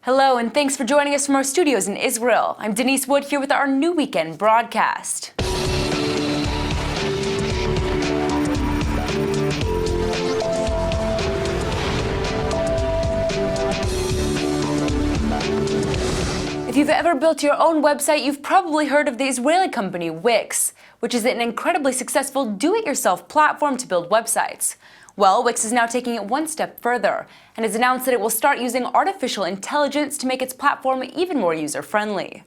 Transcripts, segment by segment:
Hello, and thanks for joining us from our studios in Israel. I'm Denise Wood here with our new weekend broadcast. If you've ever built your own website, you've probably heard of the Israeli company Wix, which is an incredibly successful do-it-yourself platform to build websites. Well, Wix is now taking it one step further and has announced that it will start using artificial intelligence to make its platform even more user-friendly.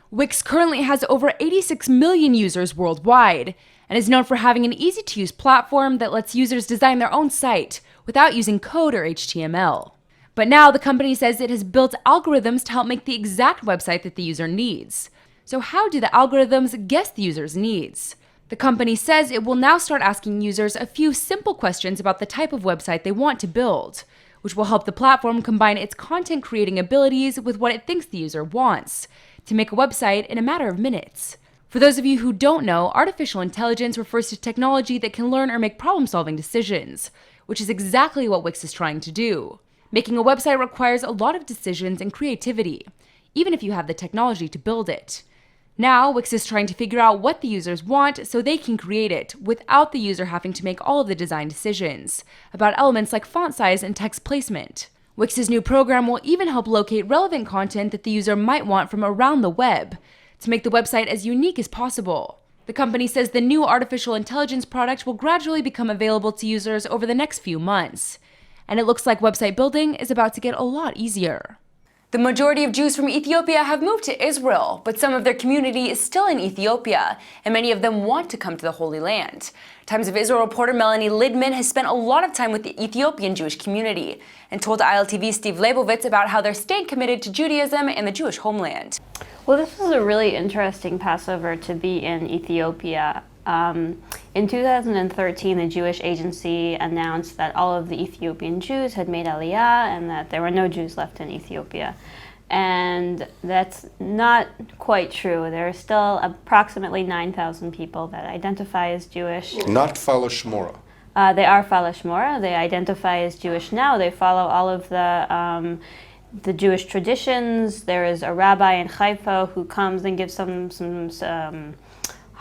Wix currently has over 86 million users worldwide and is known for having an easy-to-use platform that lets users design their own site without using code or HTML. But now the company says it has built algorithms to help make the exact website that the user needs. So how do the algorithms guess the user's needs? The company says it will now start asking users a few simple questions about the type of website they want to build, which will help the platform combine its content creating abilities with what it thinks the user wants, to make a website in a matter of minutes. For those of you who don't know, artificial intelligence refers to technology that can learn or make problem-solving decisions, which is exactly what Wix is trying to do. Making a website requires a lot of decisions and creativity, even if you have the technology to build it. Now, Wix is trying to figure out what the users want so they can create it without the user having to make all of the design decisions about elements like font size and text placement. Wix's new program will even help locate relevant content that the user might want from around the web to make the website as unique as possible. The company says the new artificial intelligence product will gradually become available to users over the next few months. And it looks like website building is about to get a lot easier. The majority of Jews from Ethiopia have moved to Israel, but some of their community is still in Ethiopia, and many of them want to come to the Holy Land. Times of Israel reporter Melanie Lidman has spent a lot of time with the Ethiopian Jewish community and told ILTV's Steve Leibovitz about how they're staying committed to Judaism and the Jewish homeland. Well, this was a really interesting Passover to be in Ethiopia. In 2013, the Jewish Agency announced that all of the Ethiopian Jews had made Aliyah and that there were no Jews left in Ethiopia. And that's not quite true. There are still approximately 9,000 people that identify as Jewish. Not Falashmora. They are Falashmora. They identify as Jewish now. They follow all of the Jewish traditions. There is a rabbi in Haifa who comes and gives some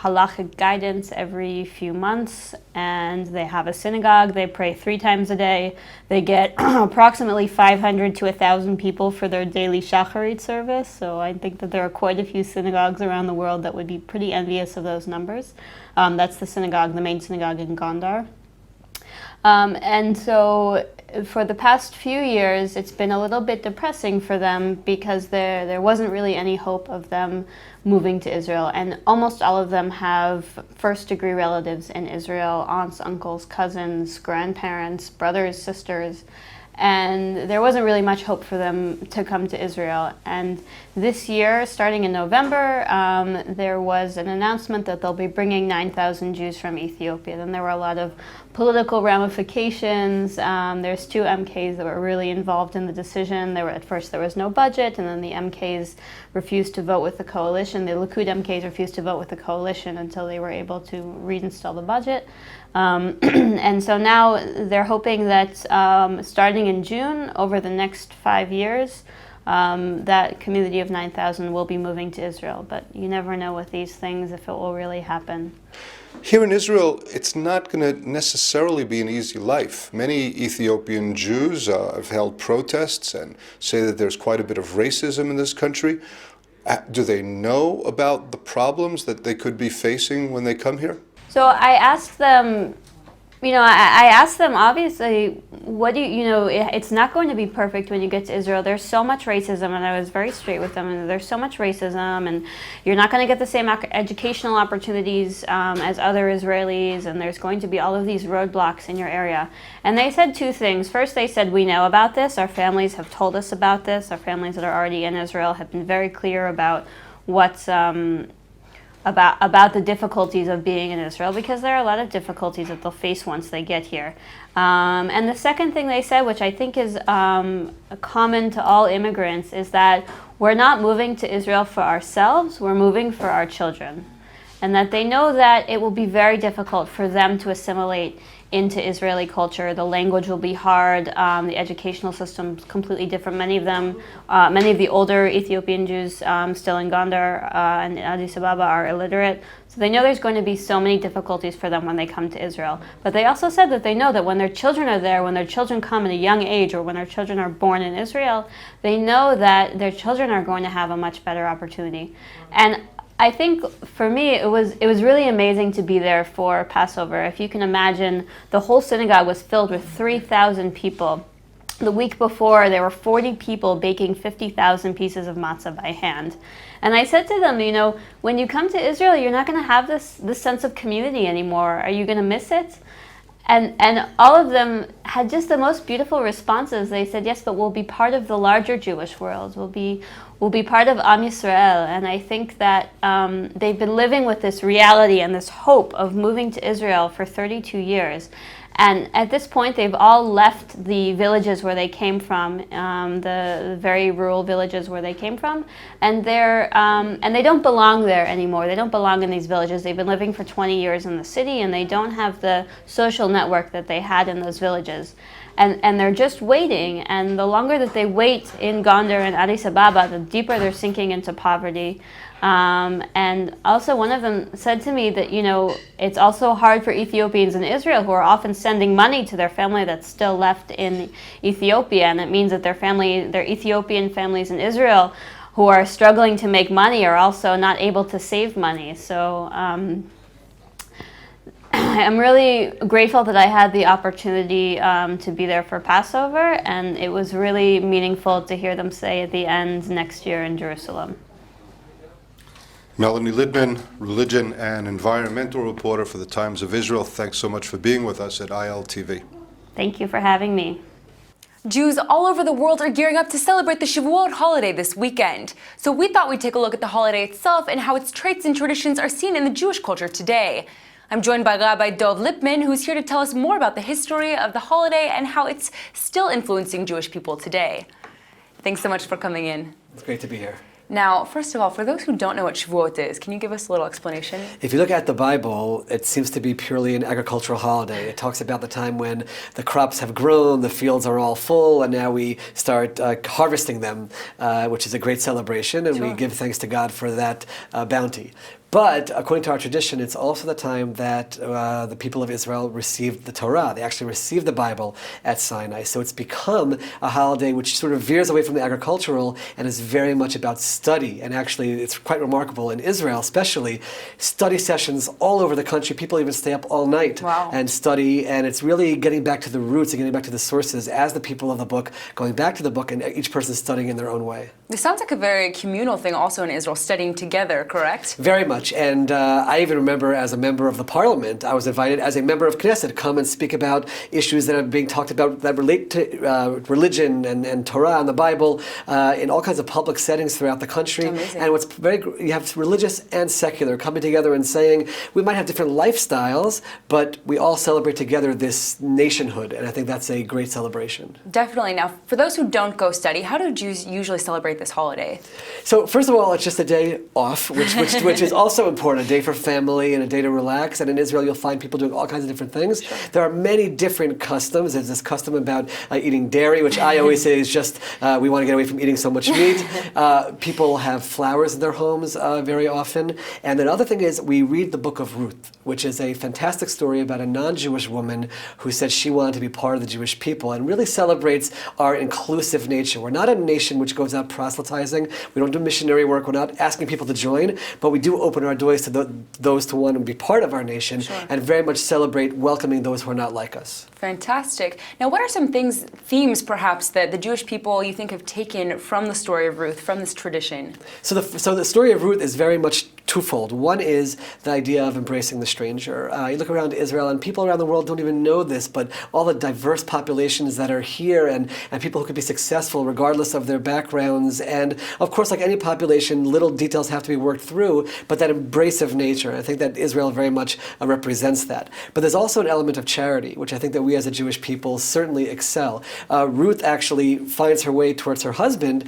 halachic guidance every few months, and they have a synagogue. They pray 3 times a day. They get approximately 500 to 1,000 people for their daily shacharit service, so I think that there are quite a few synagogues around the world that would be pretty envious of those numbers. That's the synagogue, the main synagogue in Gondar. And so for the past few years, it's been a little bit depressing for them because there wasn't really any hope of them moving to Israel. And almost all of them have first-degree relatives in Israel, aunts, uncles, cousins, grandparents, brothers, sisters. And there wasn't really much hope for them to come to Israel. And this year, starting in November, there was an announcement that they'll be bringing 9,000 Jews from Ethiopia. Then there were a lot of political ramifications. There's 2 MKs that were really involved in the decision. At first there was no budget, and then the MKs refused to vote with the coalition. The Likud MKs refused to vote with the coalition until they were able to reinstall the budget. And so now they're hoping that starting in June, over the next 5 years, that community of 9,000 will be moving to Israel. But you never know with these things if it will really happen. Here in Israel, it's not going to necessarily be an easy life. Many Ethiopian Jews have held protests and say that there's quite a bit of racism in this country. Do they know about the problems that they could be facing when they come here? So I asked them, I asked them, obviously, it's not going to be perfect when you get to Israel. There's so much racism, and I was very straight with them, and there's so much racism, and you're not going to get the same educational opportunities as other Israelis, and there's going to be all of these roadblocks in your area. And they said 2 things. First, they said, we know about this. Our families have told us about this. Our families that are already in Israel have been very clear about what's about the difficulties of being in Israel, because there are a lot of difficulties that they'll face once they get here. And the second thing they said, which I think is common to all immigrants, is that we're not moving to Israel for ourselves, we're moving for our children. And that they know that it will be very difficult for them to assimilate into Israeli culture. The language will be hard. The educational system is completely different. Many of the older Ethiopian Jews still in Gondar and Addis Ababa are illiterate. So they know there's going to be so many difficulties for them when they come to Israel. But they also said that they know that when their children are there, when their children come at a young age, or when their children are born in Israel, they know that their children are going to have a much better opportunity. And I think for me, it was really amazing to be there for Passover. If you can imagine, the whole synagogue was filled with 3,000 people. The week before, there were 40 people baking 50,000 pieces of matzah by hand. And I said to them, when you come to Israel, you're not going to have this sense of community anymore. Are you going to miss it? And all of them had just the most beautiful responses. They said, yes, but we'll be part of the larger Jewish world. We'll be part of Am Yisrael. And I think that they've been living with this reality and this hope of moving to Israel for 32 years. And at this point, they've all left the villages where they came from, the very rural villages where they came from, and they don't belong there anymore. They don't belong in these villages. They've been living for 20 years in the city, and they don't have the social network that they had in those villages. And they're just waiting, and the longer that they wait in Gondar and Addis Ababa, the deeper they're sinking into poverty. And also one of them said to me that, it's also hard for Ethiopians in Israel who are often sending money to their family that's still left in Ethiopia. And it means that their Ethiopian families in Israel who are struggling to make money are also not able to save money. So I'm really grateful that I had the opportunity to be there for Passover. And it was really meaningful to hear them say at the end, next year in Jerusalem. Melanie Lidman, religion and environmental reporter for the Times of Israel. Thanks so much for being with us at ILTV. Thank you for having me. Jews all over the world are gearing up to celebrate the Shavuot holiday this weekend. So we thought we'd take a look at the holiday itself and how its traits and traditions are seen in the Jewish culture today. I'm joined by Rabbi Dov Lipman, who's here to tell us more about the history of the holiday and how it's still influencing Jewish people today. Thanks so much for coming in. It's great to be here. Now, first of all, for those who don't know what Shavuot is, can you give us a little explanation? If you look at the Bible, it seems to be purely an agricultural holiday. It talks about the time when the crops have grown, the fields are all full, and now we start harvesting them, which is a great celebration, and we give thanks to God for that bounty. But according to our tradition, it's also the time that the people of Israel received the Torah. They actually received the Bible at Sinai. So it's become a holiday which sort of veers away from the agricultural and is very much about study. And actually, it's quite remarkable in Israel, especially, study sessions all over the country. People even stay up all night and study. And it's really getting back to the roots and getting back to the sources as the people of the book, going back to the book, and each person studying in their own way. This sounds like a very communal thing also in Israel, studying together, correct? Very much. And I even remember as a member of the parliament, I was invited as a member of Knesset to come and speak about issues that are being talked about that relate to religion and Torah and the Bible in all kinds of public settings throughout the country. Amazing. And you have religious and secular coming together and saying, we might have different lifestyles, but we all celebrate together this nationhood. And I think that's a great celebration. Definitely. Now, for those who don't go study, how do Jews usually celebrate this holiday? So first of all, it's just a day off, which is also important, a day for family and a day to relax. And in Israel, you'll find people doing all kinds of different things. Sure. There are many different customs. There's this custom about eating dairy, which I always say is just, we want to get away from eating so much meat. People have flowers in their homes very often. And the other thing is we read the book of Ruth, which is a fantastic story about a non-Jewish woman who said she wanted to be part of the Jewish people and really celebrates our inclusive nature. We're not a nation which goes out proselytizing. We don't do missionary work. We're not asking people to join, but we do open our doors to those to want to be part of our nation and very much celebrate welcoming those who are not like us. Fantastic. Now, what are some themes perhaps that the Jewish people you think have taken from the story of Ruth, from this tradition? So the story of Ruth is very much twofold. One is the idea of embracing the stranger. You look around Israel and people around the world don't even know this, but all the diverse populations that are here and people who could be successful regardless of their backgrounds. And of course, like any population, little details have to be worked through, but that embrace of nature, I think that Israel very much represents that. But there's also an element of charity, which I think that we we as a Jewish people certainly excel. Ruth actually finds her way towards her husband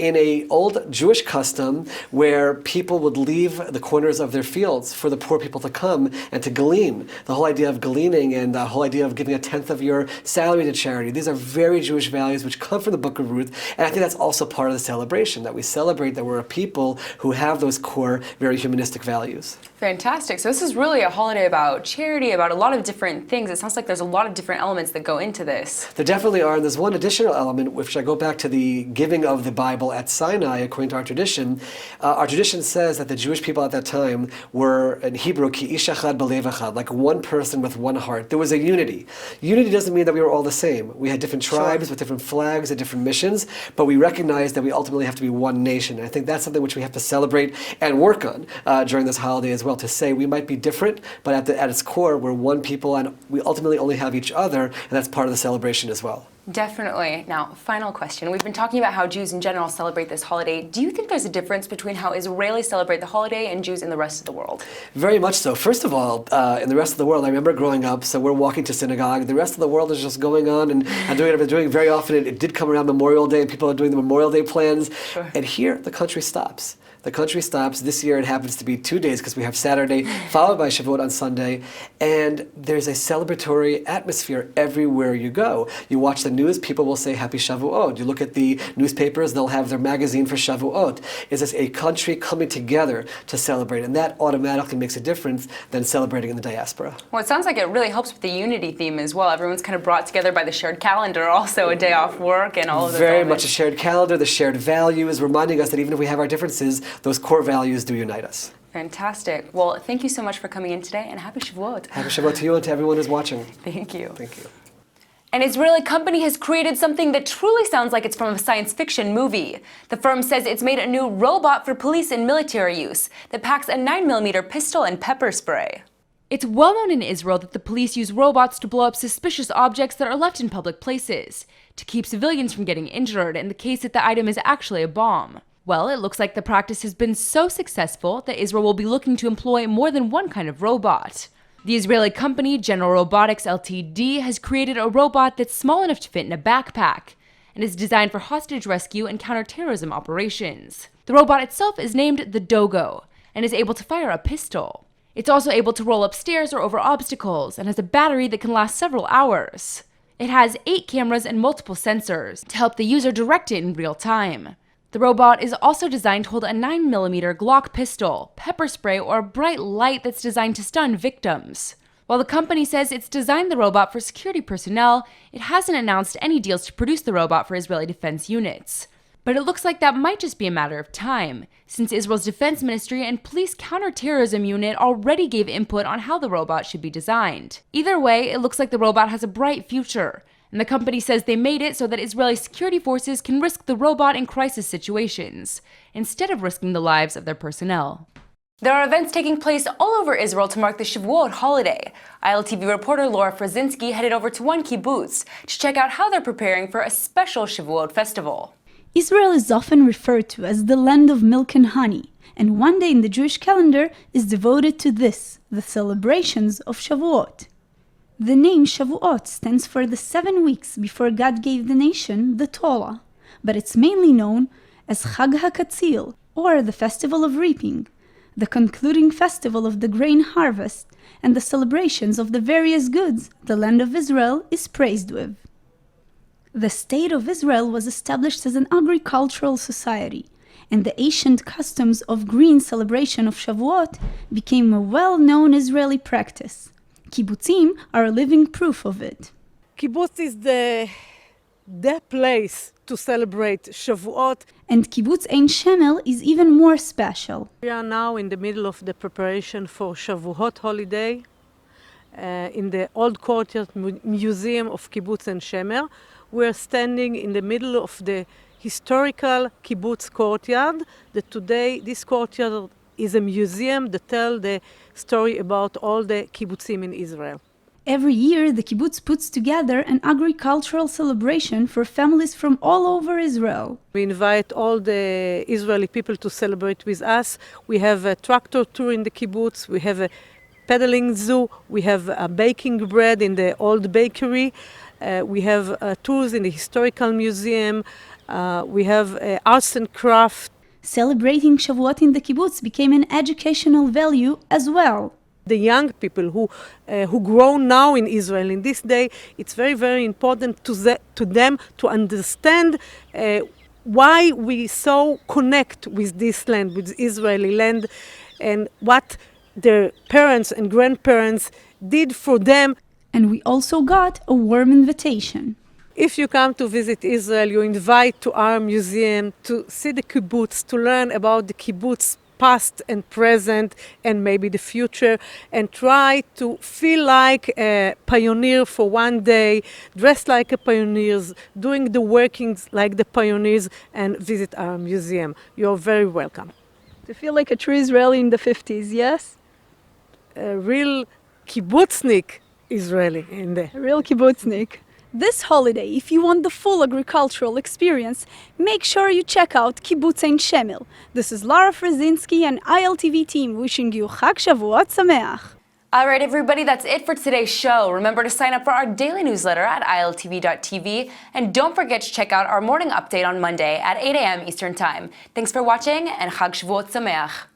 in an old Jewish custom where people would leave the corners of their fields for the poor people to come and to glean. The whole idea of gleaning and the whole idea of giving a tenth of your salary to charity. These are very Jewish values which come from the book of Ruth, and I think that's also part of the celebration, that we celebrate that we're a people who have those core, very humanistic values. Fantastic. So this is really a holiday about charity, about a lot of different things. It sounds like there's a lot of different elements that go into this. There definitely are, and there's one additional element, which I go back to the giving of the Bible at Sinai, according to our tradition. Our tradition says that the Jewish people at that time were, in Hebrew, ki ish echad b'lev echad, like one person with one heart. There was a unity. Unity doesn't mean that we were all the same. We had different tribes with different flags and different missions, but we recognize that we ultimately have to be one nation. And I think that's something which we have to celebrate and work on during this holiday as well, to say we might be different, but at its core, we're one people, and we ultimately only have each other, and that's part of the celebration as well. Definitely. Now, final question. We've been talking about how Jews in general celebrate this holiday. Do you think there's a difference between how Israelis celebrate the holiday and Jews in the rest of the world? Very much so. First of all, in the rest of the world, I remember growing up, so we're walking to synagogue. The rest of the world is just going on and doing what I've been doing very often. It did come around Memorial Day, and people are doing the Memorial Day plans. Sure. And here, the country stops. The country stops. This year it happens to be 2 days because we have Saturday followed by Shavuot on Sunday. And there's a celebratory atmosphere everywhere you go. You watch the news, people will say Happy Shavuot. You look at the newspapers, they'll have their magazine for Shavuot. Is this a country coming together to celebrate? And that automatically makes a difference than celebrating in the diaspora. Well, it sounds like it really helps with the unity theme as well. Everyone's kind of brought together by the shared calendar, also a day off work and all of those Very elements. much a shared calendar, the shared values, reminding us that even if we have our differences, those core values do unite us. Fantastic. Well, thank you so much for coming in today, and happy Shavuot. Happy Shavuot to you and to everyone who's watching. Thank you. Thank you. An Israeli company has created something that truly sounds like it's from a science fiction movie. The firm says it's made a new robot for police and military use that packs a 9mm pistol and pepper spray. It's well known in Israel that the police use robots to blow up suspicious objects that are left in public places, to keep civilians from getting injured in the case that the item is actually a bomb. Well, it looks like the practice has been so successful that Israel will be looking to employ more than one kind of robot. The Israeli company General Robotics Ltd. has created a robot that's small enough to fit in a backpack and is designed for hostage rescue and counterterrorism operations. The robot itself is named the Dogo and is able to fire a pistol. It's also able to roll up stairs or over obstacles and has a battery that can last several hours. It has 8 cameras and multiple sensors to help the user direct it in real time. The robot is also designed to hold a 9mm Glock pistol, pepper spray, or a bright light that's designed to stun victims. While the company says it's designed the robot for security personnel, it hasn't announced any deals to produce the robot for Israeli defense units. But it looks like that might just be a matter of time, since Israel's defense ministry and police counterterrorism unit already gave input on how the robot should be designed. Either way, it looks like the robot has a bright future. And the company says they made it so that Israeli security forces can risk the robot in crisis situations, instead of risking the lives of their personnel. There are events taking place all over Israel to mark the Shavuot holiday. ILTV reporter Laura Frazinski headed over to one kibbutz to check out how they're preparing for a special Shavuot festival. Israel is often referred to as the land of milk and honey, and one day in the Jewish calendar is devoted to this, the celebrations of Shavuot. The name Shavuot stands for the 7 weeks before God gave the nation the Torah, but it's mainly known as Chag HaKatzil, or the Festival of Reaping, the concluding festival of the grain harvest and the celebrations of the various goods the land of Israel is praised with. The State of Israel was established as an agricultural society, and the ancient customs of green celebration of Shavuot became a well-known Israeli practice. Kibbutzim are a living proof of it. Kibbutz is the place to celebrate Shavuot. And Kibbutz Ein Shemel is even more special. We are now in the middle of the preparation for Shavuot holiday in the old courtyard museum of Kibbutz Ein Shemer. We are standing in the middle of the historical kibbutz courtyard. That today this courtyard is a museum that tells the story about all the kibbutzim in Israel. Every year, the kibbutz puts together an agricultural celebration for families from all over Israel. We invite all the Israeli people to celebrate with us. We have a tractor tour in the kibbutz. We have a pedaling zoo. We have baking bread in the old bakery. We have tours in the historical museum. We have arts and craft. Celebrating Shavuot in the kibbutz became an educational value as well. The young people who grow now in Israel in this day, it's very, very important to them to understand why we so connect with this land, with Israeli land, and what their parents and grandparents did for them. And we also got a warm invitation. If you come to visit Israel, you're invited to our museum to see the kibbutz, to learn about the kibbutz past and present and maybe the future, and try to feel like a pioneer for one day, dressed like a pioneer, doing the workings like the pioneers, and visit our museum. You're very welcome. To feel like a true Israeli in the 50s, yes? A real kibbutznik Israeli in there. A real kibbutznik. This holiday, if you want the full agricultural experience, make sure you check out Kibbutz Ein Shemel. This is Lara Frzinski and ILTV team wishing you Chag Shavuot Sameach. All right, everybody, that's it for today's show. Remember to sign up for our daily newsletter at iltv.tv. And don't forget to check out our morning update on Monday at 8 a.m. Eastern Time. Thanks for watching, and Chag Shavuot Sameach.